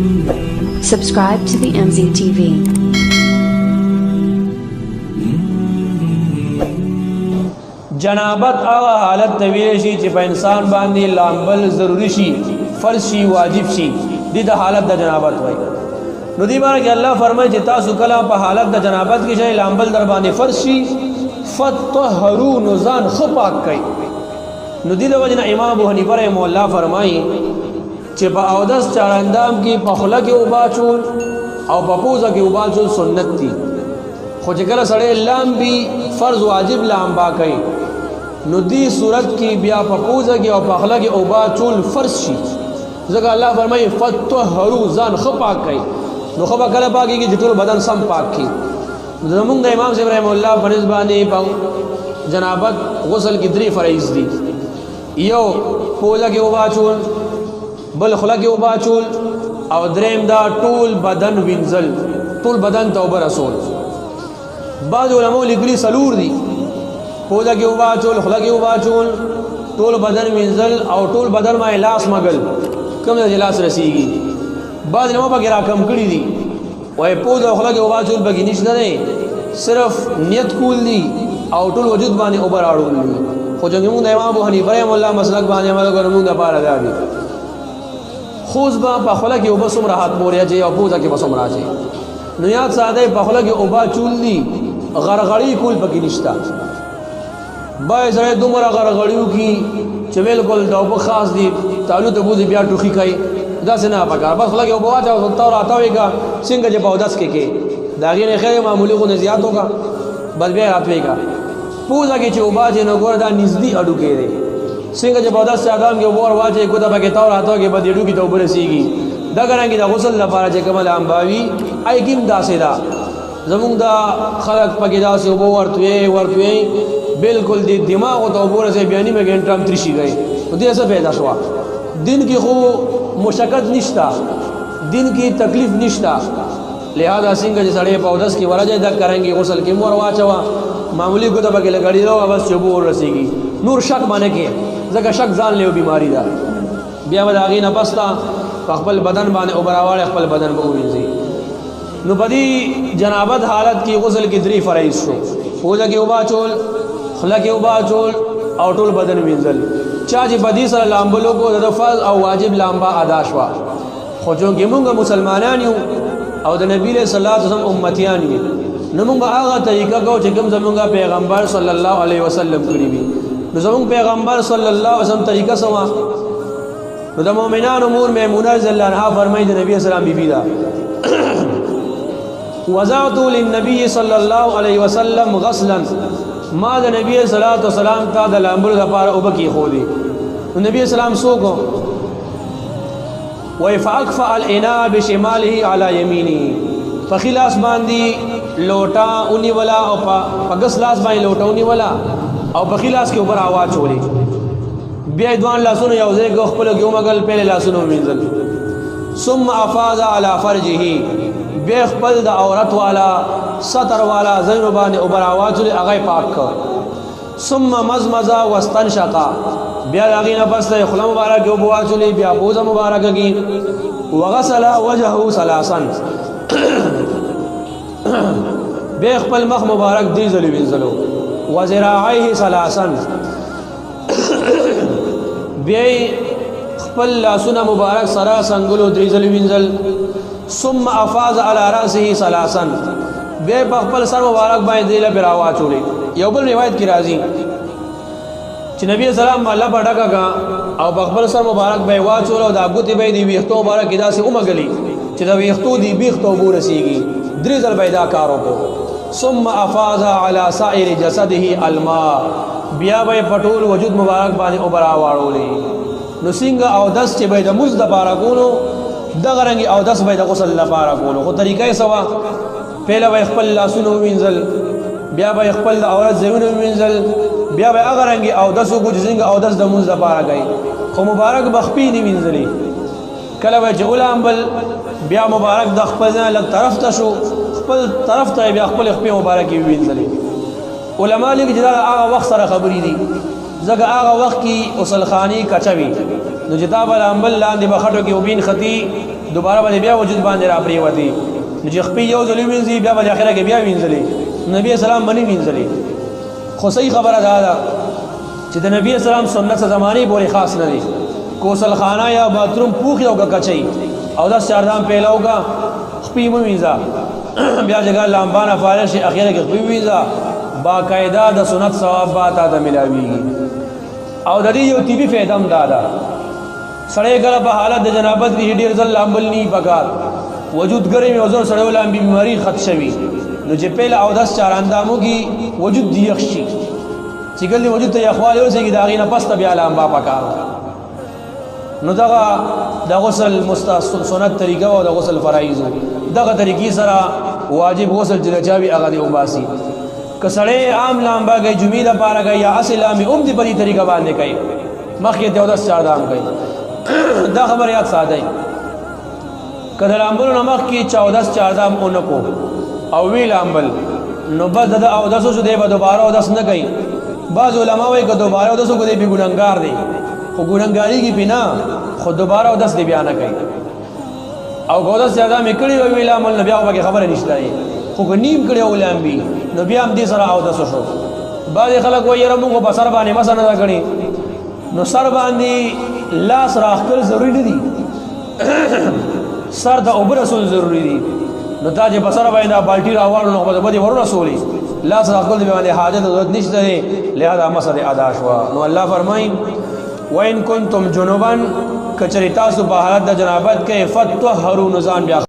Subscribe to the MZTV. جنابت هغه حالت ته ویل شي چې په انسان باندې لامبل ضروری شي، فرض شي، واجب شي، دې د حالت د جنابت وایي. نو دې باندې کې الله فرمایي چې تاسو کله په حالت د جنابت کې شي لامبل در باندې فرض شي فطهروا نزان خپاک کوي. نو دې د وجه امام ابو حنیفه رحمه الله فرمایي چې په اودس چاراندام کې په خوله کې اوبه اچول او په پوزه کې اوبه اچول سنت دي، خو چې کله سړی لامبي فرض واجب لامبا کوي نو دې صورت کې بیا په پوزه کې او په خوله کې اوبه اچول فرض شي. ځکه الله فرمایي فطهروا ځان ښه پاک کوي. نو ښه به کله پاکېږي چې ټول بدن سم پاک کړي. زمونږ د امام صاحب رحمه الله په نسبت باندې په جنابت غسل کې 3 فرایض دي. یو پوزه کې اوبه اچول، بل خوله کې اوبه اچول، او دریم دا ټول بدن وینځل، ټول بدن ته اوبه رسول. بعض علماء لیکلي 4 دي، پوزه کې اوبه اچول، خوله کې اوبه اچول، ټول بدن وینځل او ټول بدن باندې لاس مګل کوم ځای لاس رسیږي. بعض علماء پکې راکم کړي دي وای پوزه او خوله کې اوبه اچول پکې نشته دی، صرف نیت کول دي او ټول وجود باندې اوبه راړول دي. خو چې موږ د امام ابو حنیفه رحمه الله مسلک باندې عمل کوو موږ لپاره دا دي خوز با په خوله کې اوبه څومره هات موریا چې او پوزه کې به څومره اچي. نو یاد ساده په خوله کې اوبه چول دي، غرغړی کول پکې نشته. بای سره دومره غرغړیو کې چې بالکل دا په خاص دي تعلق ته بوزي بیا ټوخي کوي، دا څه نه پکار. بس خوله کې اوبه واچو او تور اتاويګه څنګه چې په اودس کې دا غیر خیر معمولی غو زیات ہوگا بل بیا راتويګه. پوزه کې چې اوبه چې نو ګور دا نږدې اډو کې دي څنګه چې په اودس ادم کې اوبه واچي کو دا پکې تور اتاوګه به ډېډو کې ته اوبه رسیږي. دا ګرانګي د غسل لپاره چې کومه امباوي ایګیم داسې دا زمونږ دا خلق پکې داسې اوبه ورتوي بالکل دی دماغ او ته اوبه رسې بیانې مې ګنټه هم ترشي گئی. نو دې څه پیدا شو؟ دین کې خو مشقت نشتا، دین کې تکلیف نشتا، لہذا څنګه چې سړی په اودس کې ورځي دا کرانګي غسل کې مور واچوا معمولی کو ته پکې لګړی دا بس چې اوبه ورسیږي. نور شک باندې کې ځکه شک ځان له بیماری ده، بیا به هغه نه پستا خپل بدن باندې اوبراواله خپل بدن به وینځي. نو بدی جنابت حالت کې غسل کې 3 فرایض شو، پوزه کې اوبه چول، خوله کې اوبه چول او ټول بدن وینځل. چا چې بدی سره لامبلو کو د فرض او واجب لامبا ادا شو. خو چې موږ مسلمانان یو او د نبی له صلی الله علیه وسلم امتیان یو نو موږ هغه طریقه کو چې کوم زمونږ پیغمبر صلی الله علیه وسلم کړی وي. نو زمونږ پیغمبر صلی الله علیه وسلم طریقه سوا نو د مؤمنانو مور میمونه رضی الله عنها فرمایي د نبی اسلام بیبي دا وضعت للنبي صلى الله عليه وسلم غسلا ما د نبی صلی الله علیه وسلم ته د لامبلو لپاره او بکی خو دی. نو نبی اسلام سوکو ويفاكفا الاناء بشماله على يمينه فخلاص باندې لوټا اونی ولا او پګس لاس باندې لوټا اونی ولا او بخلاص کې اوپر आवाज چولې بیا دوان لاسونو یو ځای کو خپل ګومګل په لاسونو وینځل. ثم افاض على فرجه بیا خپل د عورت والا ستر والا زین باندې اوپر आवाज چولې هغه پاک کړ. ثم مزمز واستنشق بیا هغه نه پس ته خلا مبارک او بوا چولې بیا بوزه مبارک کی وغسل وجهه ثلاثا بیا خپل مخ مبارک دی ځلې وینځلو وذراعيه ثلاثا بیا خپل لاسونه مبارک سره څنګهلو دی ځلې وینځل. ثم افاض على راسه ثلاثا بیا خپل سر مبارک باندې دی له براوا چولې. یو بل روایت کې راځي چې نبی اسلام الله پټاکا کا او خپل سر مبارک به واچول او د ابوتی به دی ویختو مبارک داسې اومګلی چې دا ویختو دی بیختو ورسیږي 3 ځل پیدا کارو کو. ثم افاض على سائر جسده الماء بیا به پټول وجود مبارک باندې او برا واړولې. نو څنګه او دس چې به د مز د پارا کولو دغه رنګ او دس به د غسل لپاره کولو. خو طریقې سوا پهلا به خپل لاسونو وینځل، بیا به خپل د عورت زوینو وینځل، بیا به هغه رنګ او دس کو چې څنګه او دس د مز لپاره کوي. خو مبارک بخپی نه وینځلې کله به جولام بل بیا مبارک د خپل لږ طرف ته شو خپل طرف ته بیا خپل خپل مبارک وینځلې. علما لیک چې دا هغه وخت سره خبرې دي ځکه هغه وخت کې غسل خانی کچوي نو چې تا به لامبل لاندې به خټو کې وبین خطي دوباره به بیا وجود باندې را پرېوتې نو چې خپې یو ځل وینځي بیا به اخره کې بیا وینځلې نبی اسلام باندې وینځلې خو صحیح خبره ده چې د نبی اسلام سنت زمانه پورې خاص نه دي کوسل خانه یا باتروم پوخ یو کچي او دا چاردام پیلاوګه خپې مو وینځه بیا جګه لامبانه فارغ شي اخره کې خپې وینځه باقاعده د سنت ثواب با تا ته ملاويږي او د دې یو طبي فائدہ هم دادا سړی کله په حالت د جنابت کې ډیر ځل لامبل نی پکار وجود ګرمي او زور سړی لامبي بیماری خط شوي نو چې پهل او 10 چار اندامو کې وجود دی یخشي چې ګل وجود ته اخوال اوسې کې داغې نه پس بیا لامبا پکار نو دغه د غسل سنت طریقه او د غسل فرایض دغه طریقې سره واجب غسل چې چاوي هغه دی وباسي کسړې عام لامبا گئی جمعې د پاره گئی یا اصل لامي دی په دې طریقه باندې کوي مخکې ته 10 چار دام کوي دا خبر یاد ساده کله لامبل نو مخکې 14 چار دام اونکو او وی لامبل نو بس د او 10 شو دی به دوباره او 10 نه کوي بعض علما وایي که دوباره او 10 کو دی به ګناګار دی خو ګناګاری کی بنا خو دوباره او 10 دی بیان کوي او 10 چار دام کړي وی لامل نبی او خبره نشته خو نیم کړي او لامبي نو بیا هم دې سره او 10 شو بعض خلک وایي یاره موږ په سر باندې مسنه دا کړي نو سر باندې لاس راخل ضروری نه دي سر د اوبر رسول ضروری دي نو تا چې په سر باندې بالټي راوړل نو په دې ورو رسولي لاس راخل دې باندې حاجت ضرورت نشته لہذا مسله ادا شو نو الله فرمایي وان کنتم جنبا کچری تاسو په حالت د جنابت کې فتطهروا نزان بیا